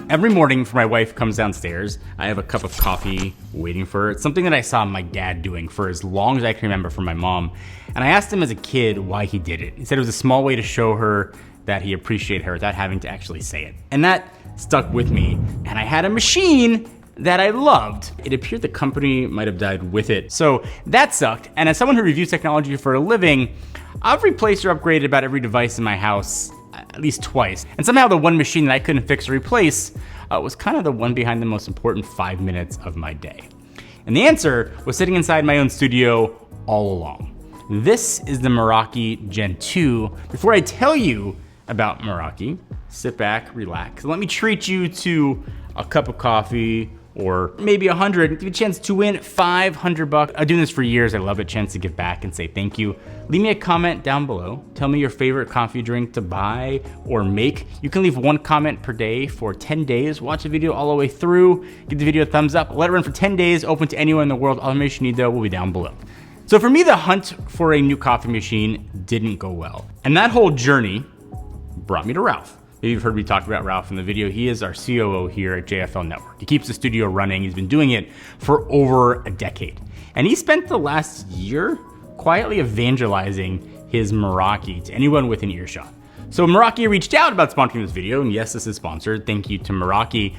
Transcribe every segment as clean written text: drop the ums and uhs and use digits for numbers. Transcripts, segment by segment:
Every morning before my wife comes downstairs, I have a cup of coffee waiting for her. It's something that I saw my dad doing for as long as I can remember from my mom. And I asked him as a kid why he did it. He said it was a small way to show her that he appreciated her without having to actually say it. And that stuck with me. And I had a machine that I loved. It appeared the company might have died with it. So that sucked. And as someone who reviews technology for a living, I've replaced or upgraded about every device in my house at least twice. And somehow the one machine that I couldn't fix or replace was kind of the one behind the most important 5 minutes of my day. And the answer was sitting inside my own studio all along. This is the Meraki Gen 2. Before I tell you about Meraki, sit back, relax, and let me treat you to a cup of coffee or maybe 100, give you a chance to win $500. I've been doing this for years. I love a chance to give back and say thank you. Leave me a comment down below. Tell me your favorite coffee drink to buy or make. You can leave 1 comment per day for 10 days. Watch the video all the way through. Give the video a thumbs up. Let it run for 10 days, open to anyone in the world. All the information you need though will be down below. So for me, the hunt for a new coffee machine didn't go well. And that whole journey brought me to Ralph. Maybe you've heard me talk about Ralph in the video. He is our COO here at JFL Network. He keeps the studio running. He's been doing it for over a decade. And he spent the last year quietly evangelizing his Meraki to anyone within earshot. So Meraki reached out about sponsoring this video, and yes, this is sponsored. Thank you to Meraki.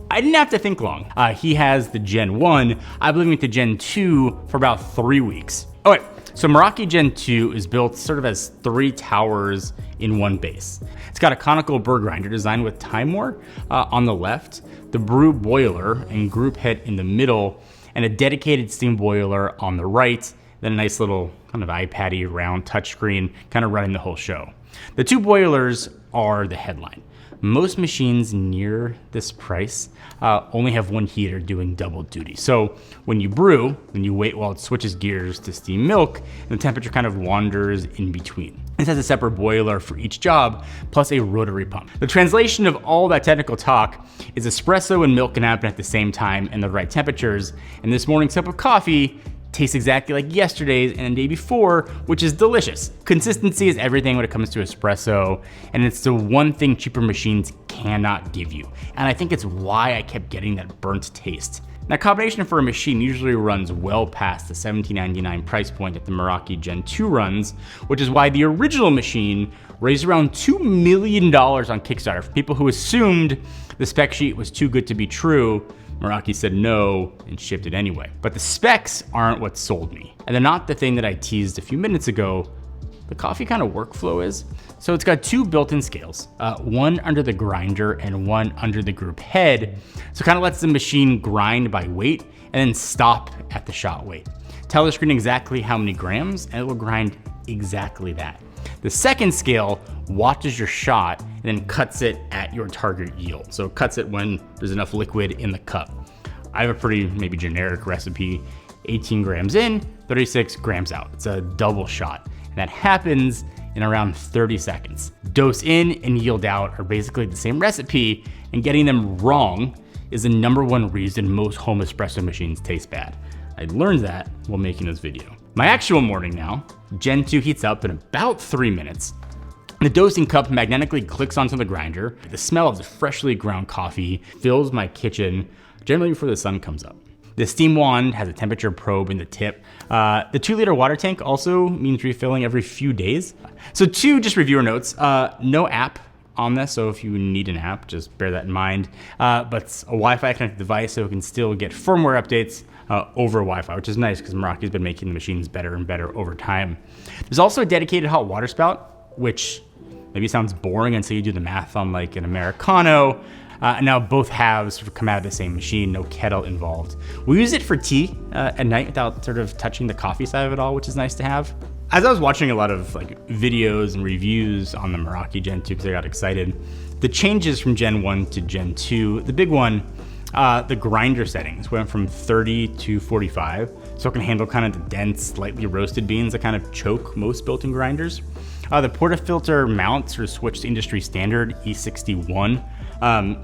I didn't have to think long. He has the Gen 1. I've been living with the Gen 2 for about 3 weeks. All right, so Meraki Gen 2 is built sort of as 3 towers in one base. It's got a conical burr grinder design with time war on the left, the brew boiler and group head in the middle, and a dedicated steam boiler on the right, then a nice little kind of iPad-y round touchscreen kind of running the whole show. The 2 boilers are the headline. Most machines near this price only have 1 heater doing double duty. So when you brew, when you wait while it switches gears to steam milk, the temperature kind of wanders in between. This has a separate boiler for each job, plus a rotary pump. The translation of all that technical talk is espresso and milk can happen at the same time and the right temperatures. And this morning's cup of coffee tastes exactly like yesterday's and the day before, which is delicious. Consistency is everything when it comes to espresso, and it's the one thing cheaper machines cannot give you. And I think it's why I kept getting that burnt taste. Now, combination for a machine usually runs well past the $17.99 price point that the Meraki Gen 2 runs, which is why the original machine raised around $2 million on Kickstarter for people who assumed the spec sheet was too good to be true. Meraki said no and shipped it anyway. But the specs aren't what sold me. And they're not the thing that I teased a few minutes ago. The coffee kind of workflow is. So it's got 2 built-in scales, one under the grinder and one under the group head. So it kind of lets the machine grind by weight and then stop at the shot weight. Tell the screen exactly how many grams and it will grind exactly that. The second scale watches your shot and then cuts it at your target yield. So it cuts it when there's enough liquid in the cup. I have a pretty maybe generic recipe, 18 grams in, 36 grams out. It's a double shot. And that happens in around 30 seconds. Dose in and yield out are basically the same recipe, and getting them wrong is the #1 reason most home espresso machines taste bad. I learned that while making this video. My actual morning now, Gen 2 heats up in about 3 minutes. The dosing cup magnetically clicks onto the grinder. The smell of the freshly ground coffee fills my kitchen generally before the sun comes up. The steam wand has a temperature probe in the tip. The 2-liter water tank also means refilling every few days. So 2 just reviewer notes, no app on this, so if you need an app, just bear that in mind. But it's a Wi-Fi connected device, so it can still get firmware updates over Wi-Fi, which is nice because Meraki's been making the machines better and better over time. There's also a dedicated hot water spout, which maybe sounds boring until you do the math on like an Americano. Now both halves sort of come out of the same machine, no kettle involved. We use it for tea at night without sort of touching the coffee side of it all, which is nice to have. As I was watching a lot of like videos and reviews on the Meraki Gen 2 because I got excited, the changes from Gen 1 to Gen 2, the big one, the grinder settings went from 30 to 45, so it can handle kind of the dense, lightly roasted beans that kind of choke most built-in grinders. The portafilter mount sort of switched to industry standard E61,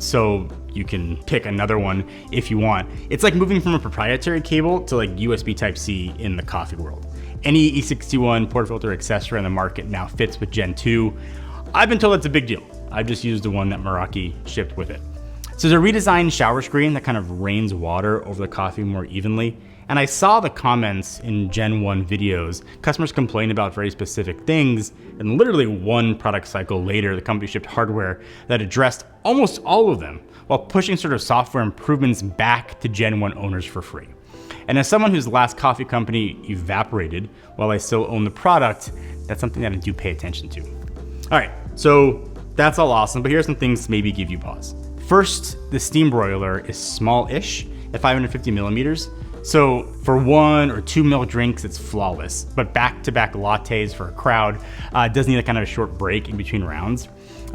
so you can pick another one if you want. It's like moving from a proprietary cable to like USB Type-C in the coffee world. Any E61 portafilter accessory on the market now fits with Gen 2. I've been told it's a big deal. I've just used the one that Meraki shipped with it. So there's a redesigned shower screen that kind of rains water over the coffee more evenly. And I saw the comments in Gen 1 videos, customers complain about very specific things, and literally one product cycle later, the company shipped hardware that addressed almost all of them, while pushing sort of software improvements back to Gen 1 owners for free. And as someone whose last coffee company evaporated while I still own the product, that's something that I do pay attention to. All right, so that's all awesome, but here's some things to maybe give you pause. First, the steam broiler is small-ish at 550 millimeters. So for 1 or 2 mil drinks, it's flawless, but back-to-back lattes for a crowd does need a kind of a short break in between rounds.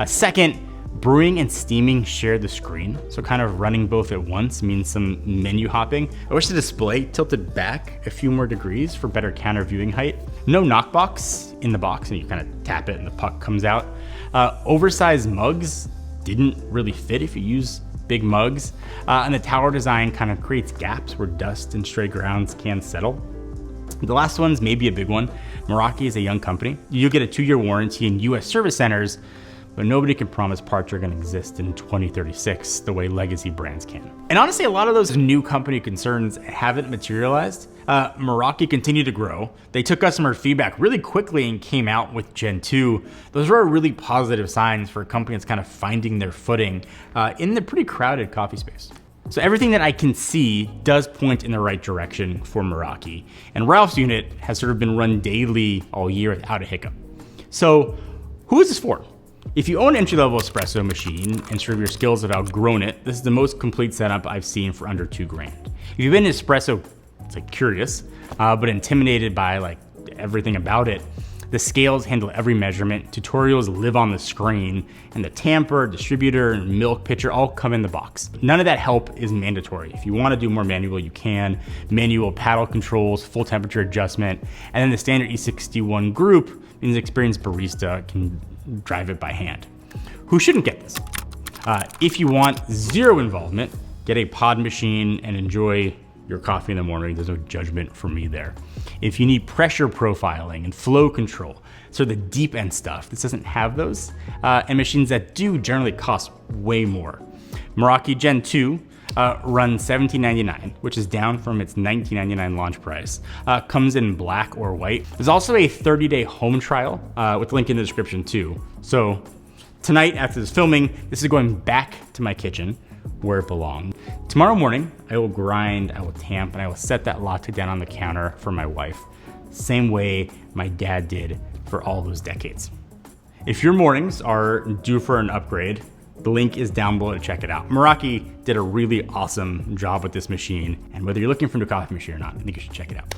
Second, brewing and steaming share the screen, so kind of running both at once means some menu hopping. I wish the display tilted back a few more degrees for better counter viewing height. No knockbox in the box, and you kind of tap it and the puck comes out. Oversized mugs didn't really fit if you use big mugs, and the tower design kind of creates gaps where dust and stray grounds can settle. The last one's maybe a big one. Meraki is a young company. You get a 2-year warranty in US service centers, but nobody can promise parts are gonna exist in 2036 the way legacy brands can. And honestly, a lot of those new company concerns haven't materialized. Meraki continued to grow. They took customer feedback really quickly and came out with Gen 2. Those are really positive signs for a company that's kind of finding their footing in the pretty crowded coffee space. So everything that I can see does point in the right direction for Meraki. And Ralph's unit has sort of been run daily all year without a hiccup. So who is this for? If you own an entry-level espresso machine and sort of your skills have outgrown it, this is the most complete setup I've seen for under $2,000. If you've been espresso, it's like curious, but intimidated by like everything about it, the scales handle every measurement, tutorials live on the screen, and the tamper, distributor, and milk pitcher all come in the box. None of that help is mandatory. If you want to do more manual, you can. Manual paddle controls, full temperature adjustment, and then the standard E61 group means experienced barista can drive it by hand. Who shouldn't get this? If you want zero involvement, get a pod machine and enjoy your coffee in the morning. There's no judgment for me there. If you need pressure profiling and flow control, so the deep end stuff, this doesn't have those, and machines that do generally cost way more. Meraki Gen 2 runs $17.99, which is down from its $19.99 launch price. Comes in black or white. There's also a 30-day home trial with the link in the description too. So tonight after this filming, this is going back to my kitchen where it belonged. Tomorrow morning, I will grind, I will tamp, and I will set that latte down on the counter for my wife. Same way my dad did for all those decades. If your mornings are due for an upgrade, the link is down below to check it out. Meraki did a really awesome job with this machine, and whether you're looking for a new coffee machine or not, I think you should check it out.